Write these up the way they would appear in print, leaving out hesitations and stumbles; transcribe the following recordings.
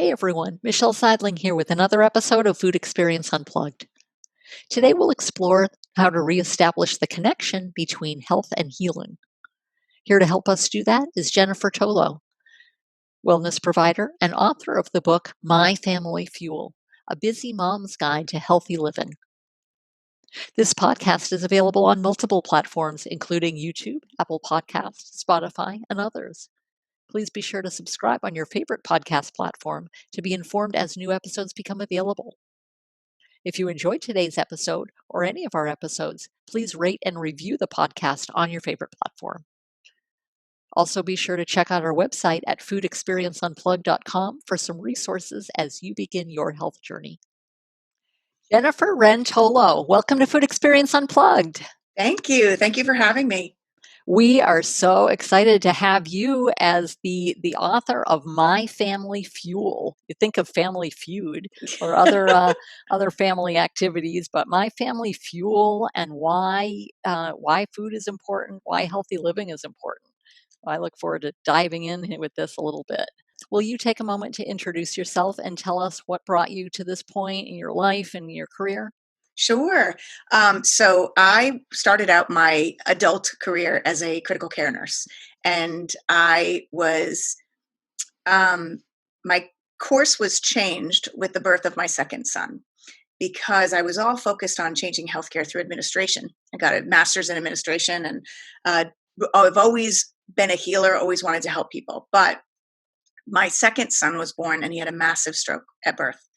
Hey everyone, Michelle Seidling here with another episode of Food Experience Unplugged. Today we'll explore how to reestablish the connection between health and healing. Here to help us do that is Jennifer Tolo, wellness provider and author of the book My Family Fuel, a busy mom's guide to healthy living. This podcast is available on multiple platforms, including YouTube, Apple Podcasts, Spotify, and others. Please be sure to subscribe on your favorite podcast platform to be informed as new episodes become available. If you enjoyed today's episode or any of our episodes, please rate and review the podcast on your favorite platform. Also, be sure to check out our website at foodexperienceunplugged.com for some resources as you begin your health journey. Jennifer Wren Tolo, welcome to Food Experience Unplugged. Thank you. Thank you for having me. We are so excited to have you as the author of My Family Fuel. You think of Family Feud or other family activities, but My Family Fuel and why food is important, why healthy living is important. I look forward to diving in with this a little bit. Will you take a moment to introduce yourself and tell us what brought you to this point in your life and your career? Sure. So I started out my adult career as a critical care nurse, and I was, my course was changed with the birth of my second son because I was all focused on changing healthcare through administration. I got a master's in administration, and I've always been a healer, always wanted to help people. But my second son was born, and he had a massive stroke at birth.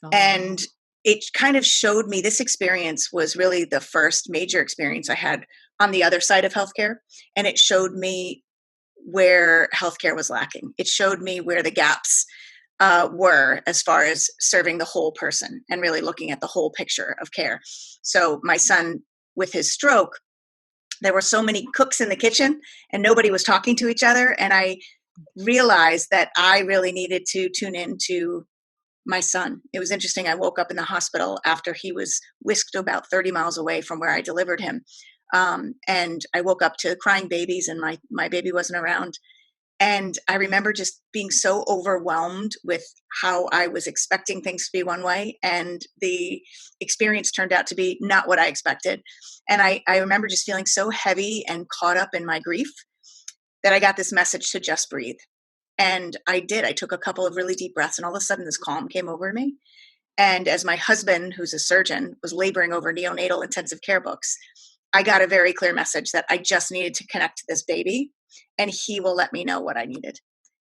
Oh. And it kind of showed me, this experience was really the first major experience I had on the other side of healthcare. And it showed me where healthcare was lacking. It showed me where the gaps were as far as serving the whole person and really looking at the whole picture of care. So my son, with his stroke, there were so many cooks in the kitchen and nobody was talking to each other. And I realized that I really needed to tune into my son. It was interesting. I woke up in the hospital after he was whisked about 30 miles away from where I delivered him. And I woke up to crying babies, and my baby wasn't around. And I remember just being so overwhelmed with how I was expecting things to be one way, and the experience turned out to be not what I expected. And I remember just feeling so heavy and caught up in my grief that I got this message to just breathe. And I did. I took a couple of really deep breaths, and all of a sudden this calm came over me. And as my husband, who's a surgeon, was laboring over neonatal intensive care books, I got a very clear message that I just needed to connect to this baby, and he will let me know what I needed.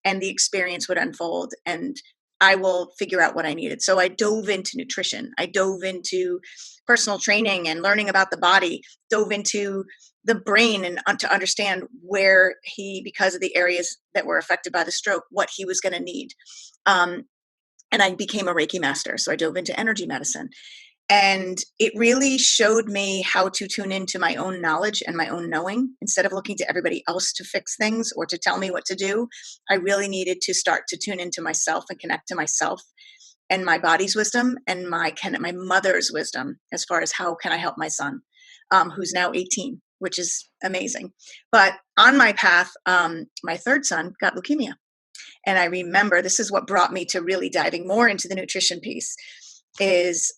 And the experience would unfold, and I will figure out what I needed. So I dove into nutrition. I dove into personal training and learning about the body, dove into the brain and to understand where he, because of the areas that were affected by the stroke, what he was going to need. And I became a Reiki master. So I dove into energy medicine. And it really showed me how to tune into my own knowledge and my own knowing. Instead of looking to everybody else to fix things or to tell me what to do, I really needed to start to tune into myself and connect to myself and my body's wisdom and my mother's wisdom as far as how can I help my son, who's now 18, which is amazing. But on my path, my third son got leukemia. And I remember this is what brought me to really diving more into the nutrition piece is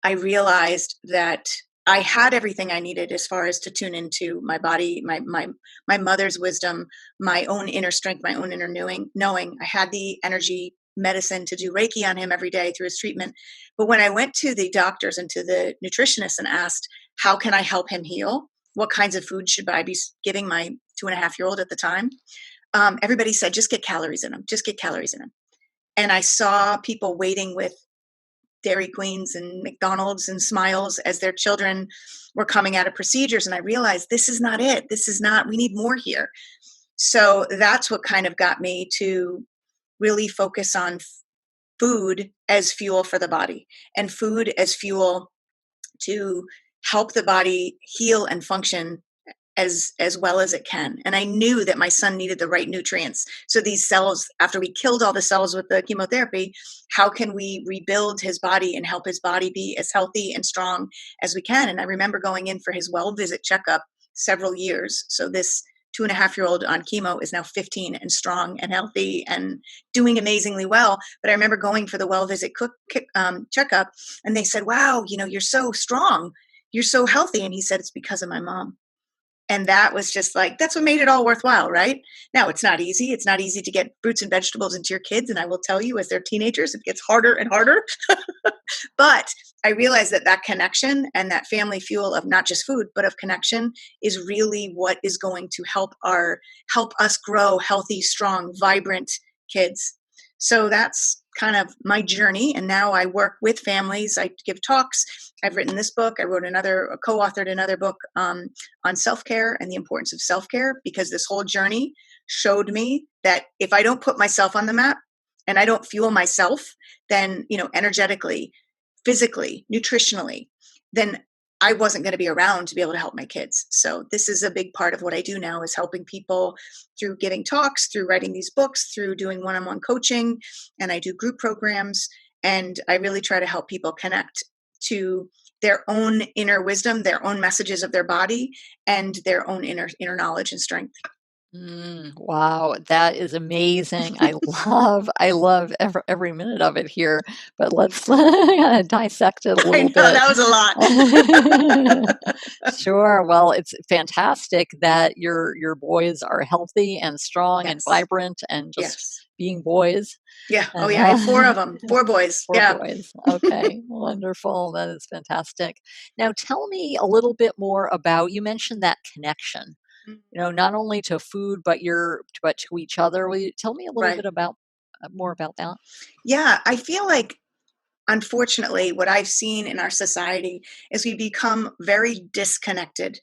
I realized that I had everything I needed as far as to tune into my body, my mother's wisdom, my own inner strength, my own inner knowing. I had the energy medicine to do Reiki on him every day through his treatment. But when I went to the doctors and to the nutritionist and asked, how can I help him heal? What kinds of food should I be giving my 2.5-year-old at the time? Everybody said, just get calories in him. Just get calories in him. And I saw people waiting with Dairy Queens and McDonald's and Smiles as their children were coming out of procedures. And I realized this is not it. This is not, we need more here. So that's what kind of got me to really focus on food as fuel for the body and food as fuel to help the body heal and function as well as it can. And I knew that my son needed the right nutrients. So these cells, after we killed all the cells with the chemotherapy, how can we rebuild his body and help his body be as healthy and strong as we can? And I remember going in for his well visit checkup several years. So this 2.5-year-old on chemo is now 15 and strong and healthy and doing amazingly well. But I remember going for the well visit checkup, and they said, "Wow, you're so strong, you're so healthy." And he said, "It's because of my mom." And that was just like, that's what made it all worthwhile, right? Now, it's not easy. It's not easy to get fruits and vegetables into your kids. And I will tell you, as they're teenagers, it gets harder and harder. But I realized that connection and that family fuel of not just food, but of connection is really what is going to help us grow healthy, strong, vibrant kids. So that's kind of my journey. And now I work with families. I give talks. I've written this book. I co-authored another book on self-care and the importance of self-care, because this whole journey showed me that if I don't put myself on the map and I don't fuel myself, then, energetically, physically, nutritionally, then I wasn't going to be around to be able to help my kids. So this is a big part of what I do now, is helping people through giving talks, through writing these books, through doing one-on-one coaching, and I do group programs. And I really try to help people connect to their own inner wisdom, their own messages of their body, and their own inner knowledge and strength. Wow, that is amazing. I love every minute of it here, but let's dissect it a I little know bit. that was a lot. Sure. Well, it's fantastic that your boys are healthy and strong and Yes. vibrant and just Yes. being boys. Yeah. Oh, And yeah. I have 4 of them. 4 boys. four Yeah. boys. Okay, wonderful. That is fantastic. Now, tell me a little bit more about, you mentioned that connection, not only to food, but to each other. Will you tell me a little Right. bit about more about that? Yeah. I feel like, unfortunately, what I've seen in our society is we become very disconnected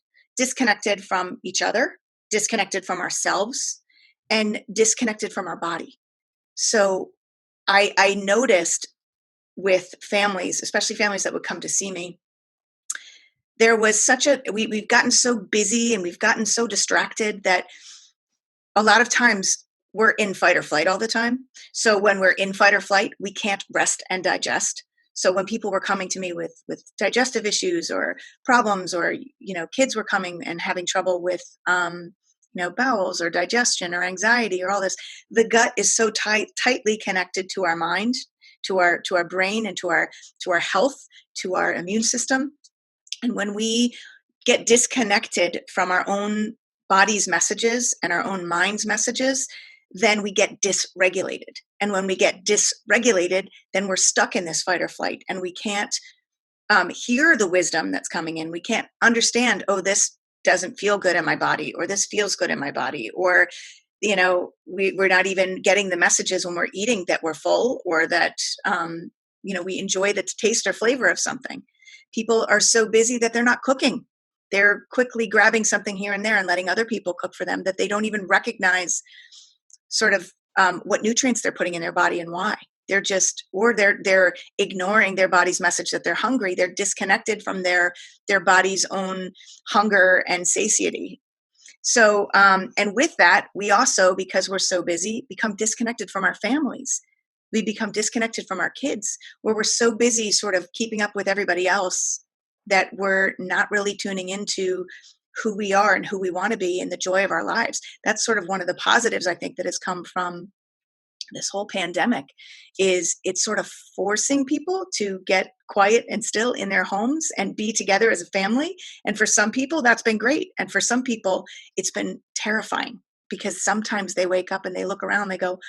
from each other, disconnected from ourselves, and disconnected from our body. So I noticed with families, especially families that would come to see me, there was we've gotten so busy and we've gotten so distracted that a lot of times we're in fight or flight all the time. So when we're in fight or flight, we can't rest and digest. So when people were coming to me with digestive issues or problems, or kids were coming and having trouble with bowels or digestion or anxiety or all this, the gut is so tightly connected to our mind, to our brain, and to our health, to our immune system. And when we get disconnected from our own body's messages and our own mind's messages, then we get dysregulated. And when we get dysregulated, then we're stuck in this fight or flight, and we can't hear the wisdom that's coming in. We can't understand, oh, this doesn't feel good in my body, or this feels good in my body, or we're not even getting the messages when we're eating that we're full, or that we enjoy the taste or flavor of something. People are so busy that they're not cooking. They're quickly grabbing something here and there and letting other people cook for them, that they don't even recognize sort of what nutrients they're putting in their body and why. They're ignoring their body's message that they're hungry. They're disconnected from their body's own hunger and satiety. So, and with that, we also, because we're so busy, become disconnected from our families. We become disconnected from our kids, where we're so busy sort of keeping up with everybody else that we're not really tuning into who we are and who we want to be and the joy of our lives. That's sort of one of the positives, I think, that has come from this whole pandemic, is it's sort of forcing people to get quiet and still in their homes and be together as a family. And for some people, that's been great. And for some people, it's been terrifying, because sometimes they wake up and they look around and they go,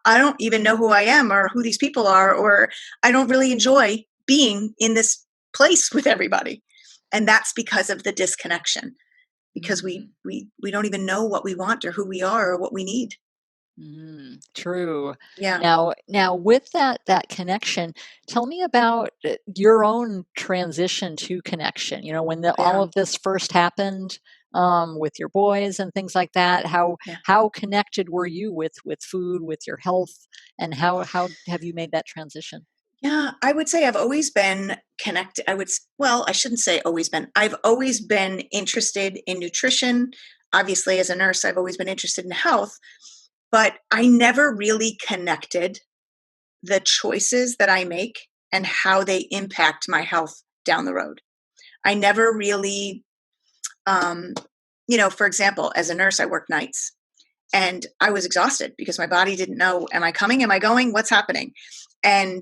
I don't even know who I am or who these people are, or I don't really enjoy being in this place with everybody. And that's because of the disconnection, because we don't even know what we want or who we are or what we need. True. Yeah. Now with that connection, tell me about your own transition to connection. When all Yeah. of this first happened, with your boys and things like that, Yeah. how connected were you with food, with your health, and how have you made that transition? Yeah, I would say I've always been connected. Well, I shouldn't say always been. I've always been interested in nutrition. Obviously, as a nurse, I've always been interested in health, but I never really connected the choices that I make and how they impact my health down the road. I never really for example, as a nurse, I worked nights and I was exhausted because my body didn't know, am I coming? Am I going? What's happening? And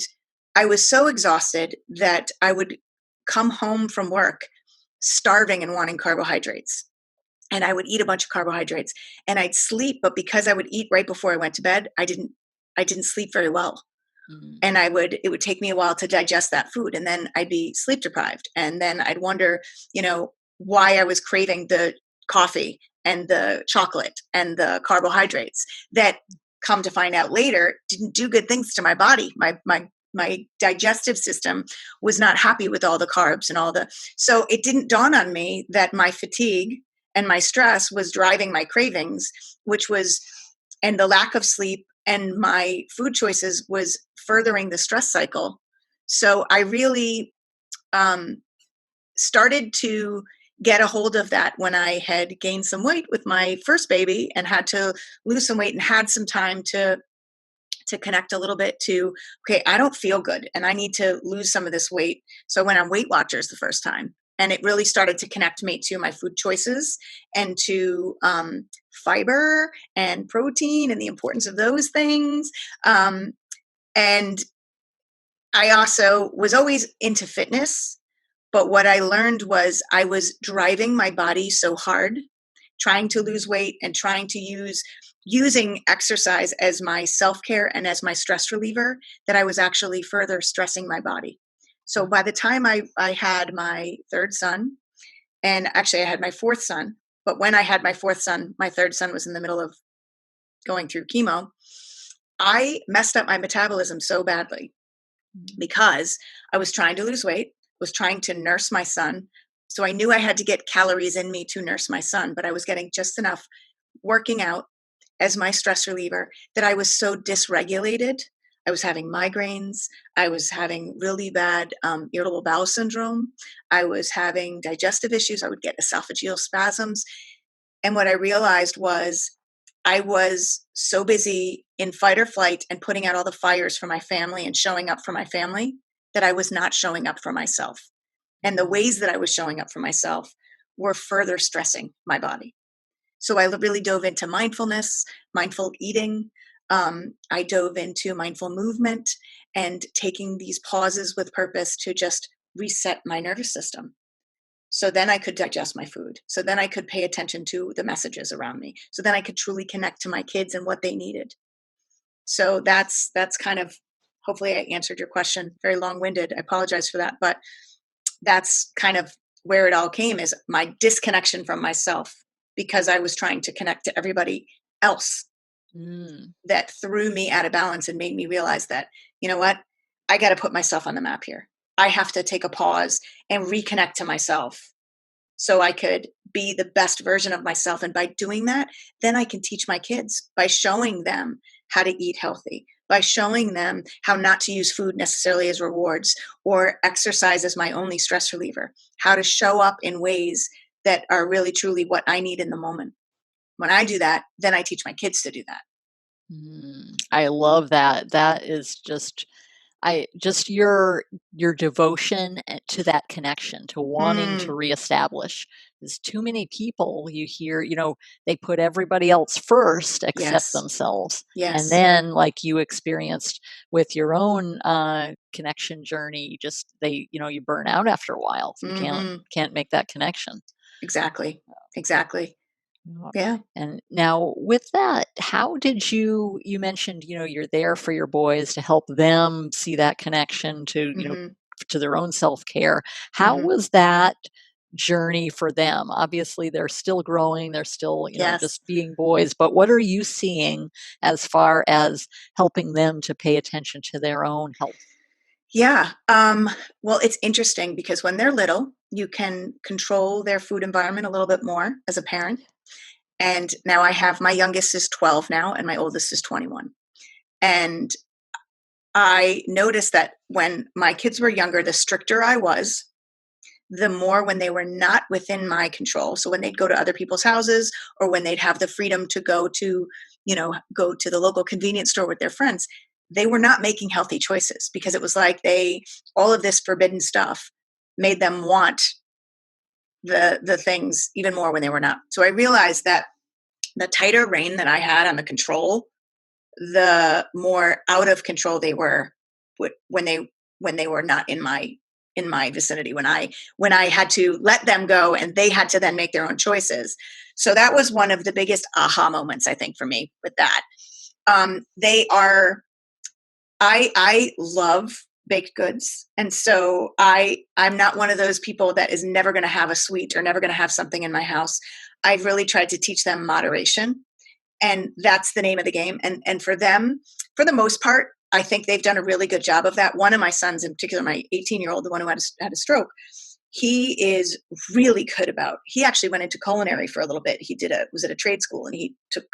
I was so exhausted that I would come home from work starving and wanting carbohydrates. And I would eat a bunch of carbohydrates and I'd sleep, but because I would eat right before I went to bed, I didn't sleep very well. Mm. And it would take me a while to digest that food, and then I'd be sleep deprived, and then I'd wonder, why I was craving the coffee and the chocolate and the carbohydrates that, come to find out later, didn't do good things to my body. My digestive system was not happy with all the carbs and so it didn't dawn on me that my fatigue and my stress was driving my cravings, and the lack of sleep and my food choices was furthering the stress cycle. So I really started to get a hold of that when I had gained some weight with my first baby and had to lose some weight and had some time to connect a little bit to, okay, I don't feel good and I need to lose some of this weight. So I went on Weight Watchers the first time, and it really started to connect me to my food choices and to fiber and protein and the importance of those things. And I also was always into fitness, but what I learned was I was driving my body so hard, trying to lose weight and trying to using exercise as my self-care and as my stress reliever, that I was actually further stressing my body. So by the time I had my third son, and actually I had my fourth son, but when I had my fourth son, my third son was in the middle of going through chemo, I messed up my metabolism so badly because I was trying to lose weight, was trying to nurse my son. So I knew I had to get calories in me to nurse my son, but I was getting just enough working out as my stress reliever that I was so dysregulated. I was having migraines. I was having really bad irritable bowel syndrome. I was having digestive issues. I would get esophageal spasms. And what I realized was I was so busy in fight or flight and putting out all the fires for my family and showing up for my family that I was not showing up for myself. And the ways that I was showing up for myself were further stressing my body. So I really dove into mindfulness, mindful eating. I dove into mindful movement and taking these pauses with purpose to just reset my nervous system. So then I could digest my food. So then I could pay attention to the messages around me. So then I could truly connect to my kids and what they needed. So that's kind of, hopefully I answered your question. Very long-winded. I apologize for that, but that's kind of where it all came, is my disconnection from myself because I was trying to connect to everybody else. That threw me out of balance and made me realize that, you know what, I got to put myself on the map here. I have to take a pause and reconnect to myself so I could be the best version of myself. And by doing that, then I can teach my kids by showing them how to eat healthy, by showing them how not to use food necessarily as rewards or exercise as my only stress reliever, how to show up in ways that are really truly what I need in the moment. When I do that, then I teach my kids to do that. I love that. That is just your devotion to that connection, to wanting to reestablish. There's too many people you hear, they put everybody else first except Yes. themselves. And Yes. then, like you experienced with your own connection journey, you burn out after a while. So you can't make that connection. Exactly. Exactly. Yeah. And now with that, how did you mentioned, you're there for your boys to help them see that connection to, to their own self-care. How was that journey for them? Obviously, they're still growing, they're still, Yes. just being boys, but what are you seeing as far as helping them to pay attention to their own health? Yeah. Well, it's interesting because when they're little, you can control their food environment a little bit more as a parent. And now I have, my youngest is 12 now and my oldest is 21. And I noticed that when my kids were younger, the stricter I was, the more when they were not within my control. So when they'd go to other people's houses or when they'd have the freedom to go to the local convenience store with their friends, they were not making healthy choices because it was like all of this forbidden stuff made them want the things even more when they were not. So I realized that the tighter rein that I had on the control, the more out of control they were when they were not in my vicinity, when I had to let them go and they had to then make their own choices. So that was one of the biggest aha moments, I think, for me with that. I love baked goods. And so I'm not one of those people that is never going to have a sweet or never going to have something in my house. I've really tried to teach them moderation. And that's the name of the game. And for them, for the most part, I think they've done a really good job of that. One of my sons in particular, my 18-year-old, the one who had a stroke, he is really good about, he actually went into culinary for a little bit. He was at a trade school and he took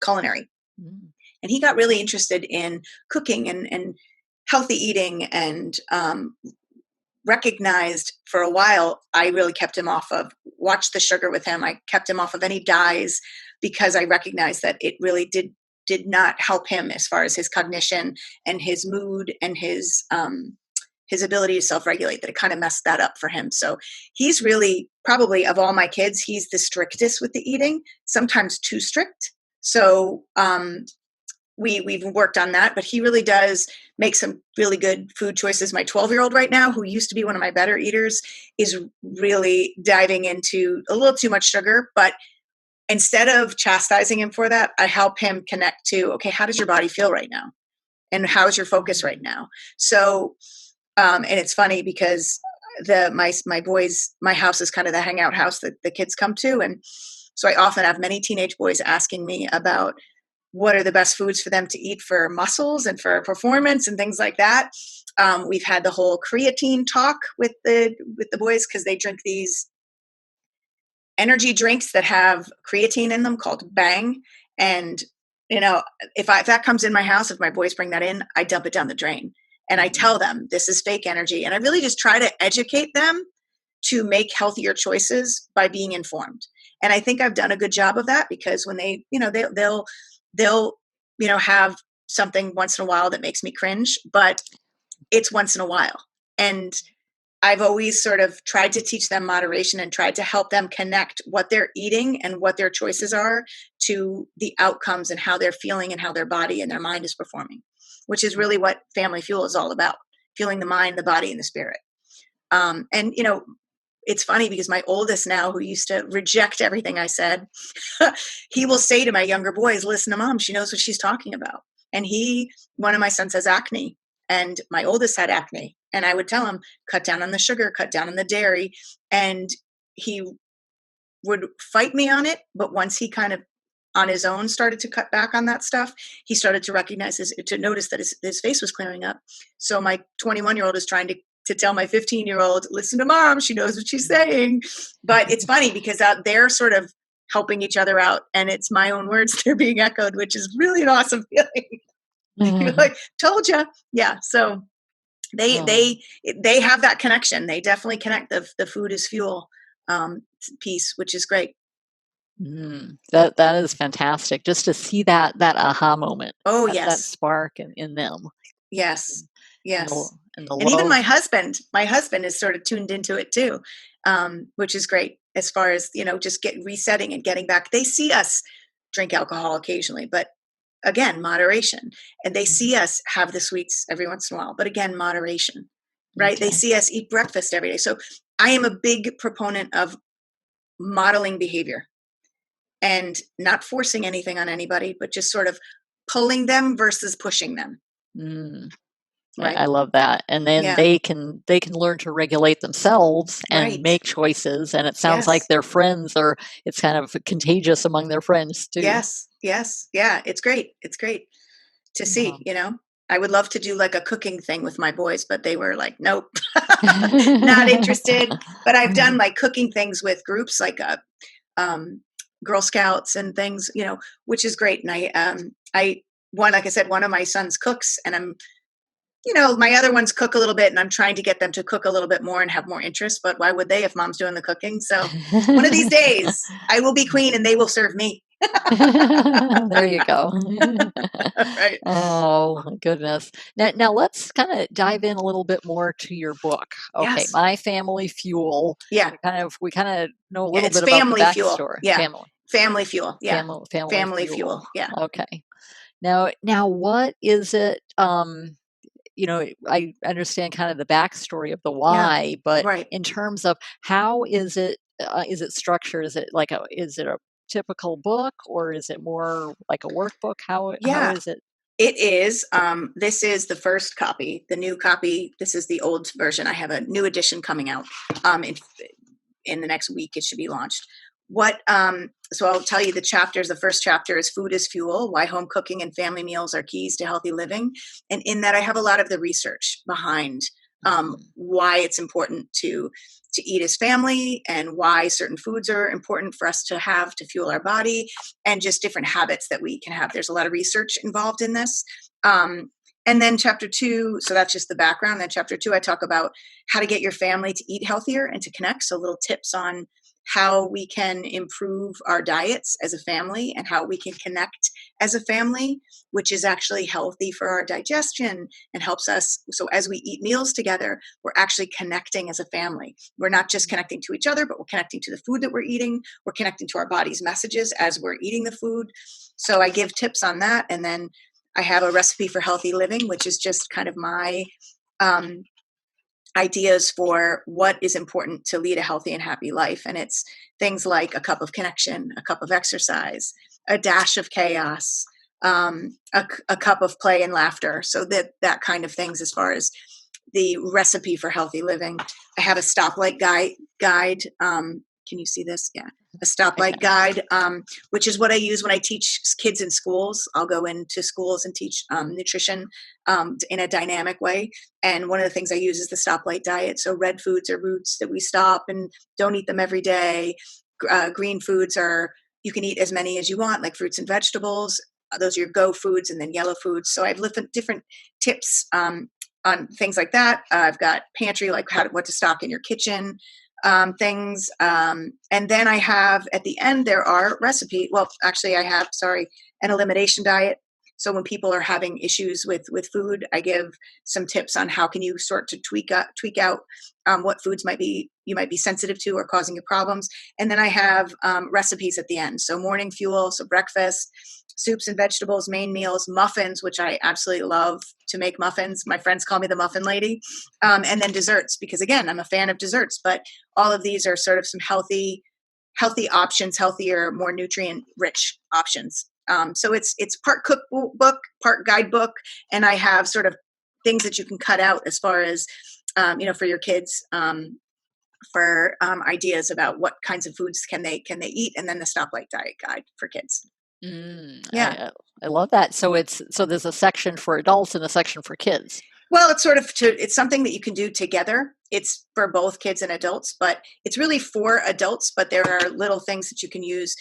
culinary. Mm. And he got really interested in cooking and healthy eating, and recognized for a while, I really kept him off of, watched the sugar with him. I kept him off of any dyes because I recognized that it really did not help him as far as his cognition and his mood and his ability to self-regulate, that it kind of messed that up for him. So he's really, probably of all my kids, he's the strictest with the eating, sometimes too strict. So we've worked on that, but he really does make some really good food choices. My 12-year-old right now, who used to be one of my better eaters, is really diving into a little too much sugar, but instead of chastising him for that, I help him connect to, okay, how does your body feel right now? And how's your focus right now? So, and it's funny because my boys, my house is kind of the hangout house that the kids come to. And so I often have many teenage boys asking me about what are the best foods for them to eat for muscles and for performance and things like that. We've had the whole creatine talk with the boys, because they drink these energy drinks that have creatine in them called Bang. And, if that comes in my house, if my boys bring that in, I dump it down the drain. And I tell them this is fake energy. And I really just try to educate them to make healthier choices by being informed. And I think I've done a good job of that, because when they, they'll have something once in a while that makes me cringe, but it's once in a while. And I've always sort of tried to teach them moderation and tried to help them connect what they're eating and what their choices are to the outcomes and how they're feeling and how their body and their mind is performing, which is really what Family Fuel is all about: fueling the mind, the body, and the spirit. And, it's funny because my oldest now, who used to reject everything I said, he will say to my younger boys, listen to mom, she knows what she's talking about. And one of my sons has acne, and my oldest had acne. And I would tell him, cut down on the sugar, cut down on the dairy. And he would fight me on it. But once he kind of on his own started to cut back on that stuff, he started to notice that his face was clearing up. So my 21-year-old is trying to tell my 15-year-old, listen to mom, she knows what she's saying. But it's funny because they're sort of helping each other out, and it's my own words they're being echoed, which is really an awesome feeling. You're like, told you. Yeah. So they have that connection. They definitely connect the food is fuel piece, which is great. That is fantastic, just to see that aha moment. Oh, yes. That spark in them. Yes. Yes. And even my husband is sort of tuned into it too, which is great as far as, just resetting and getting back. They see us drink alcohol occasionally, but again, moderation. And they see us have the sweets every once in a while, but again, moderation, right? Okay. They see us eat breakfast every day. So I am a big proponent of modeling behavior and not forcing anything on anybody, but just sort of pulling them versus pushing them. Right. I love that. And then they can learn to regulate themselves and make choices. And it sounds like their friends it's kind of contagious among their friends too. Yes. Yes. Yeah. It's great. It's great to see, I would love to do like a cooking thing with my boys, but they were like, nope, not interested. But I've done like cooking things with groups like Girl Scouts and things, which is great. And like I said, one of my sons cooks, and I'm, my other ones cook a little bit, and I'm trying to get them to cook a little bit more and have more interest, but why would they if mom's doing the cooking? So one of these days I will be queen and they will serve me. There you go. Right. Oh, my goodness. Now let's kind of dive in a little bit more to your book. Okay, Yes. My Family Fuel. Yeah. We kind of know a Yeah, little it's bit about the family fuel. backstory. Yeah. Family, Family fuel. Yeah. family Family fuel. fuel. Yeah. Okay. Now what is it? I understand kind of the backstory of the Yeah. why, but Right. in terms of how is it structured? Is it a typical book or is it more like a workbook? How Yeah. is it? It is. This is the first copy. The new copy. This is the old version. I have a new edition coming out. In the next week, it should be launched. So I'll tell you the chapters. The first chapter is Food is Fuel: Why Home Cooking and Family Meals Are Keys to Healthy Living. And in that, I have a lot of the research behind Mm, why it's important to eat as family, and why certain foods are important for us to have to fuel our body, and just different habits that we can have. There's a lot of research involved in this. And then chapter two, so that's just the background. Then chapter two, I talk about how to get your family to eat healthier and to connect. So little tips on how we can improve our diets as a family and how we can connect as a family, which is actually healthy for our digestion and helps us. So as we eat meals together, we're actually connecting as a family. We're not just connecting to each other, but we're connecting to the food that we're eating. We're connecting to our body's messages as we're eating the food. So I give tips on that. And then I have a recipe for healthy living, which is just kind of my um, ideas for what is important to lead a healthy and happy life. And it's things like a cup of connection, a cup of exercise, a dash of chaos, a cup of play and laughter. So that kind of things as far as the recipe for healthy living. I have a stoplight guide. Can you see this? Yeah. A I stoplight can. guide, which is what I use when I teach kids in schools. I'll go into schools and teach nutrition in a dynamic way. And one of the things I use is the stoplight diet. So red foods are roots that we stop and don't eat them every day. Green foods are, you can eat as many as you want, like fruits and vegetables. Those are your go foods, and then yellow foods. So I've listed different tips on things like that. I've got pantry, like what to stock in your kitchen, things. And then I have at the end, there are recipe. Well, actually I have, sorry, an elimination diet. So when people are having issues with food, I give some tips on how can you sort to tweak out what foods you might be sensitive to or causing you problems. And then I have recipes at the end. So morning fuel, so breakfast, soups and vegetables, main meals, muffins, which I absolutely love to make muffins. My friends call me the muffin lady. And then desserts, because again, I'm a fan of desserts, but all of these are sort of some healthy options, healthier, more nutrient rich options. So it's part cookbook, part guidebook, and I have sort of things that you can cut out as far as for your kids, for ideas about what kinds of foods can they eat, and then the stoplight diet guide for kids. Mm, Yeah. I love that. So there's a section for adults and a section for kids. Well, it's something that you can do together. It's for both kids and adults, but it's really for adults. But there are little things that you can use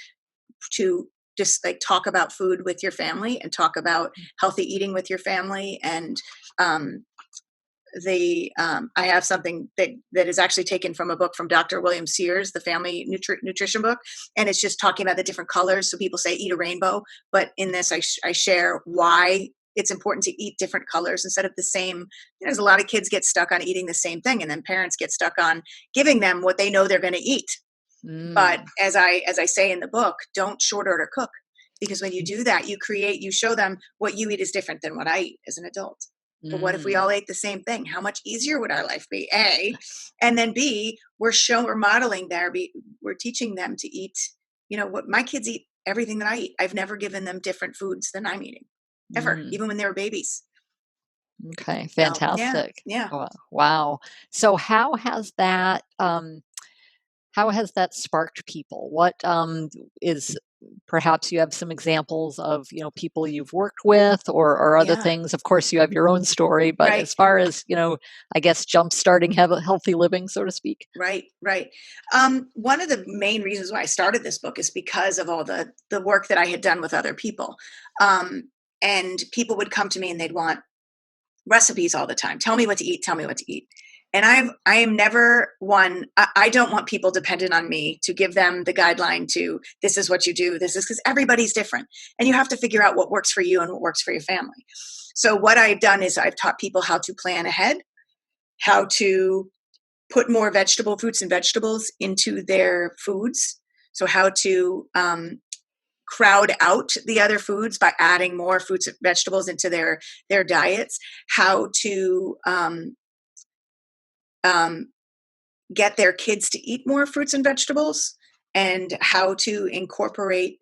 to just like talk about food with your family and talk about healthy eating with your family. And um, I have something that is actually taken from a book from Dr. William Sears, the family nutrition book, and it's just talking about the different colors. So people say eat a rainbow, but in this I share why it's important to eat different colors instead of the same. There's a lot of kids get stuck on eating the same thing, and then parents get stuck on giving them what they know they're going to eat. But Mm, as I say in the book, don't short order cook, because when you do that, you show them what you eat is different than what I eat as an adult. But what if we mm, all ate the same thing? How much easier would our life be? A, and then B, we're modeling there. We're teaching them to eat. What my kids eat, everything that I eat. I've never given them different foods than I'm eating, ever, mm. even when they were babies. Okay, So yeah, fantastic. yeah. Wow. So how has that sparked people? What is perhaps you have some examples of people you've worked with or other Yeah, things. Of course, you have your own story, but right. as far as I guess jump starting have a healthy living, so to speak. Right, right. One of the main reasons why I started this book is because of all the work that I had done with other people. And people would come to me and they'd want recipes all the time. Tell me what to eat. Tell me what to eat. And I am never one, I don't want people dependent on me to give them the guideline to, this is what you do. This is because everybody's different. And you have to figure out what works for you and what works for your family. So what I've done is I've taught people how to plan ahead, how to put more fruits and vegetables into their foods. So how to crowd out the other foods by adding more fruits and vegetables into their diets, how to get their kids to eat more fruits and vegetables, and how to incorporate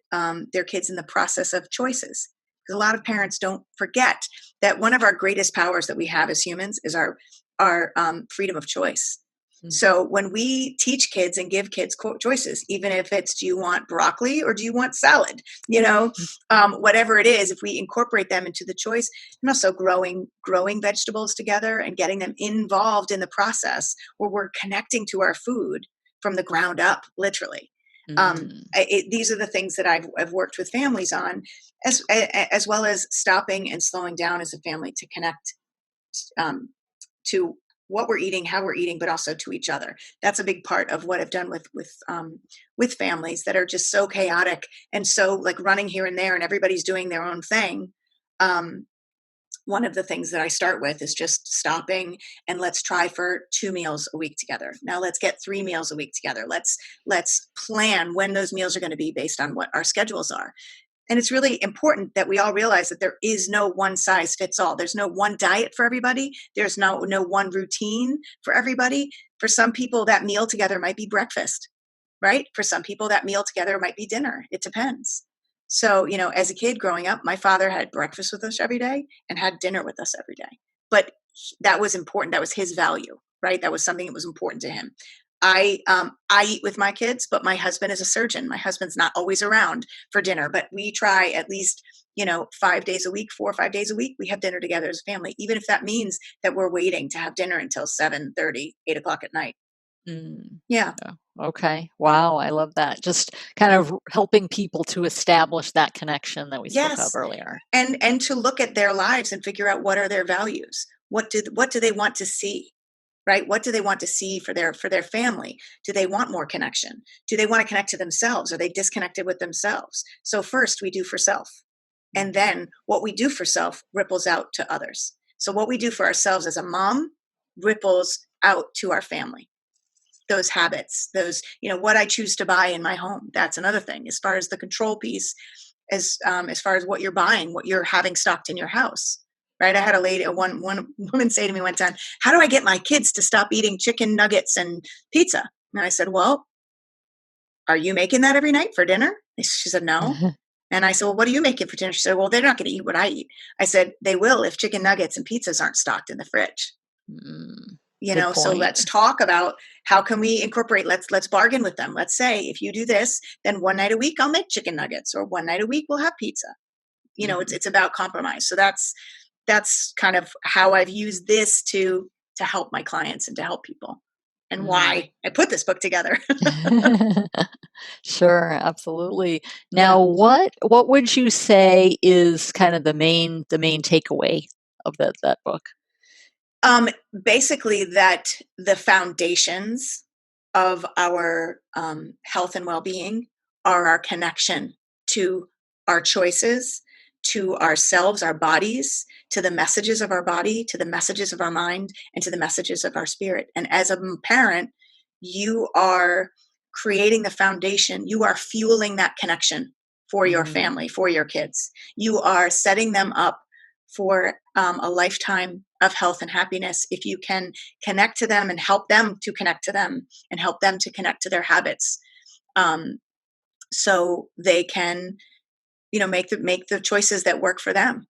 their kids in the process of choices. Because a lot of parents don't forget that one of our greatest powers that we have as humans is our freedom of choice. So when we teach kids and give kids choices, even if it's, do you want broccoli or do you want salad? Whatever it is, if we incorporate them into the choice, and also growing vegetables together and getting them involved in the process where we're connecting to our food from the ground up, literally. These are the things that I've worked with families on, as well as stopping and slowing down as a family to connect to what we're eating, how we're eating, but also to each other. That's a big part of what I've done with families that are just so chaotic and so like running here and there, and everybody's doing their own thing. One of the things that I start with is just stopping and let's try for 2 meals a week together. Now let's get 3 meals a week together. Let's plan when those meals are going to be based on what our schedules are. And it's really important that we all realize that there is no one size fits all. There's no one diet for everybody. There's no one routine for everybody. For some people, that meal together might be breakfast, right? For some people, that meal together might be dinner. It depends. So, as a kid growing up, my father had breakfast with us every day and had dinner with us every day. But that was important. That was his value, right? That was something that was important to him. I eat with my kids, but my husband is a surgeon. My husband's not always around for dinner, but we try at least, 5 days a week, 4 or 5 days a week, we have dinner together as a family, even if that means that we're waiting to have dinner until 7:30, 8 o'clock at night. Yeah. Okay. Wow. I love that. Just kind of helping people to establish that connection that we spoke of earlier. And to look at their lives and figure out what are their values. What do they want to see? Right? What do they want to see for their family? Do they want more connection? Do they want to connect to themselves? Are they disconnected with themselves? So first we do for self. And then what we do for self ripples out to others. So what we do for ourselves as a mom ripples out to our family. Those habits, what I choose to buy in my home. That's another thing. As far as the control piece, as far as what you're buying, what you're having stocked in your house. Right. I had one woman say to me one time, how do I get my kids to stop eating chicken nuggets and pizza? And I said, well, are you making that every night for dinner? She said, no. And I said, well, what are you making for dinner? She said, well, they're not going to eat what I eat. I said, they will if chicken nuggets and pizzas aren't stocked in the fridge. So let's talk about how can we incorporate, let's bargain with them. Let's say if you do this, then one night a week I'll make chicken nuggets, or one night a week we'll have pizza. It's about compromise. So that's kind of how I've used this to help my clients and to help people, and why I put this book together. Sure, absolutely. Now, what would you say is kind of the main takeaway of that book? Basically, that the foundations of our health and well-being are our connection to our choices, to ourselves, our bodies, to the messages of our body, to the messages of our mind, and to the messages of our spirit. And as a parent, you are creating the foundation. You are fueling that connection for your family, for your kids. You are setting them up for a lifetime of health and happiness if you can connect to them and help them to connect to them and help them to connect to their habits, so they can make the choices that work for them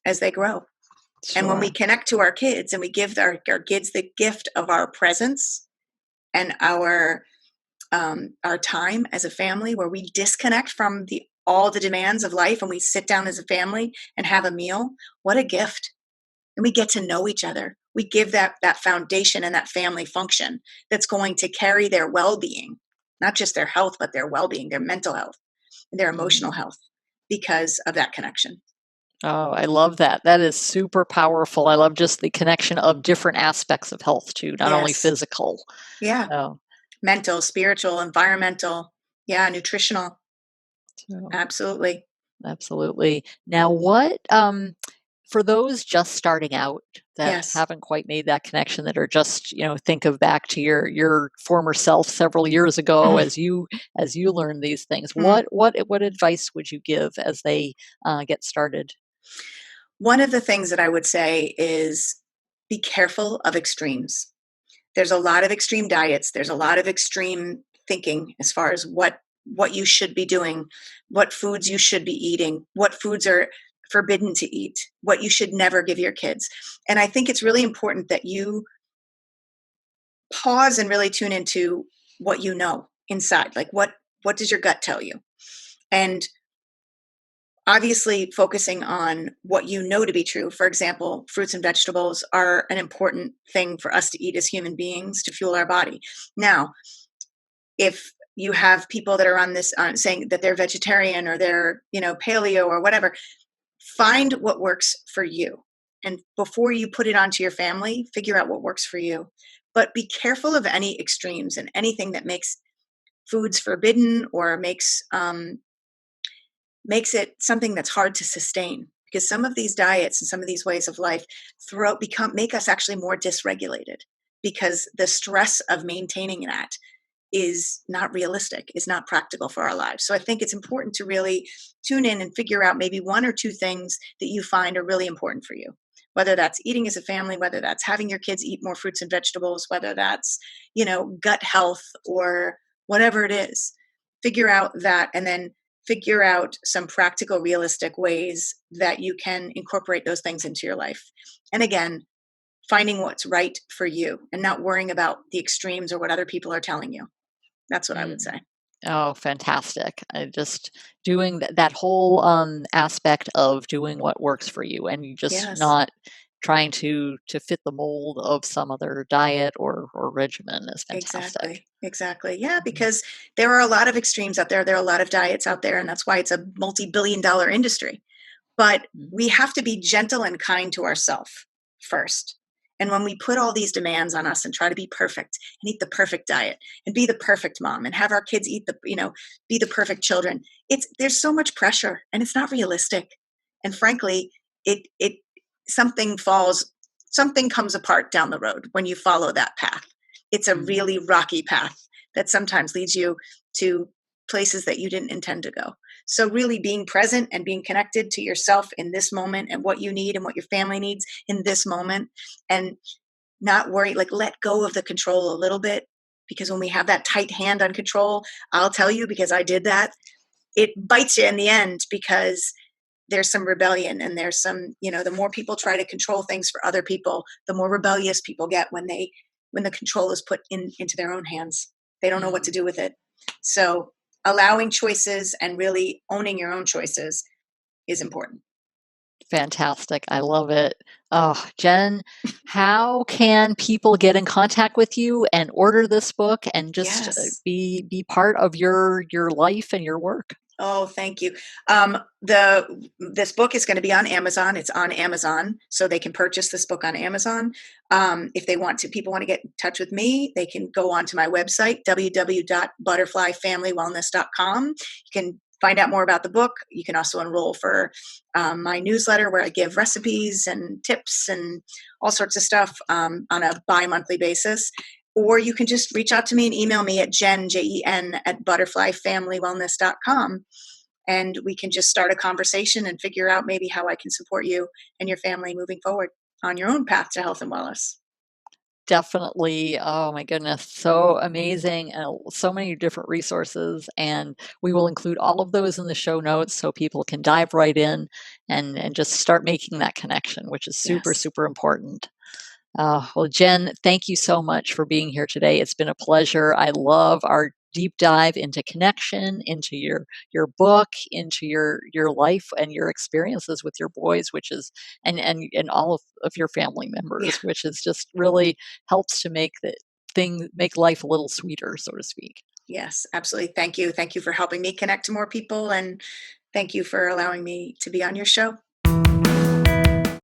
as they grow. Sure. And when we connect to our kids and we give our kids the gift of our presence and our time as a family, where we disconnect from all the demands of life and we sit down as a family and have a meal, what a gift. And we get to know each other. We give that foundation and that family function that's going to carry their well-being, not just their health, but their well-being, their mental health, and their emotional health, because of that connection. Oh, I love that. That is super powerful. I love just the connection of different aspects of health too, not only Yes. physical. Yeah. Oh, Mental, spiritual, environmental. Yeah, nutritional. so Absolutely. absolutely. Now, what for those just starting out that Yes. haven't quite made that connection, that are just, think of back to your former self several years ago as you learned these things. Mhm. What advice would you give as they get started? One of the things that I would say is be careful of extremes. There's a lot of extreme diets. There's a lot of extreme thinking as far as what you should be doing, what foods you should be eating, what foods are forbidden to eat, what you should never give your kids. And I think it's really important that you pause and really tune into what you know inside. Like what does your gut tell you? And obviously focusing on what you know to be true. For example, fruits and vegetables are an important thing for us to eat as human beings to fuel our body. Now, if you have people that are on this saying that they're vegetarian or they're paleo or whatever, find what works for you, and before you put it onto your family, figure out what works for you. But be careful of any extremes and anything that makes foods forbidden or makes it something that's hard to sustain, because some of these diets and some of these ways of life make us actually more dysregulated, because the stress of maintaining that is not realistic, is not practical for our lives. So I think it's important to really tune in and figure out maybe one or two things that you find are really important for you. Whether that's eating as a family, whether that's having your kids eat more fruits and vegetables, whether that's, gut health or whatever it is. Figure out that, and then figure out some practical, realistic ways that you can incorporate those things into your life. And again, finding what's right for you and not worrying about the extremes or what other people are telling you. That's what I would Mm. say. Oh, fantastic. I just doing that whole aspect of doing what works for you, and you just Yes, not trying to fit the mold of some other diet or regimen is fantastic. exactly. Exactly. Yeah, Mhm. because there are a lot of extremes out there. There are a lot of diets out there, and that's why it's a multi-billion-dollar industry. But Mhm. we have to be gentle and kind to ourselves first. And when we put all these demands on us and try to be perfect and eat the perfect diet and be the perfect mom and have our kids be the perfect children, there's so much pressure and it's not realistic. And frankly, it something falls, something comes apart down the road when you follow that path. It's a Mhm. really rocky path that sometimes leads you to places that you didn't intend to go. So, really being present and being connected to yourself in this moment and what you need and what your family needs in this moment, and not worry, like let go of the control a little bit. Because when we have that tight hand on control, I'll tell you, because I did that, it bites you in the end, because there's some rebellion and there's some, the more people try to control things for other people, the more rebellious people get when the control is put into their own hands. They don't know what to Mm. do with it. So allowing choices and really owning your own choices is important. Fantastic. I love it. Oh, Jen, how can people get in contact with you and order this book and just Yes. be part of your life and your work? Oh, thank you. This book is going to be on Amazon. It's on Amazon, so they can purchase this book on Amazon. If they want to, people want to get in touch with me, they can go on to my website, www.butterflyfamilywellness.com. You can find out more about the book. You can also enroll for my newsletter, where I give recipes and tips and all sorts of stuff on a bi-monthly basis. Or you can just reach out to me and email me at Jen, at butterflyfamilywellness.com. And we can just start a conversation and figure out maybe how I can support you and your family moving forward on your own path to health and wellness. Definitely. Oh my goodness. So amazing. And so many different resources. And we will include all of those in the show notes so people can dive right in and just start making that connection, which is super, Yes. super important. Well, Jen, thank you so much for being here today. It's been a pleasure. I love our deep dive into connection, into your book, into your life and your experiences with your boys, which is and all of your family Yeah. members, which is just really helps to make the thing make life a little sweeter, so to speak. Yes. Absolutely. Thank you. Thank you for helping me connect to more people. And thank you for allowing me to be on your show.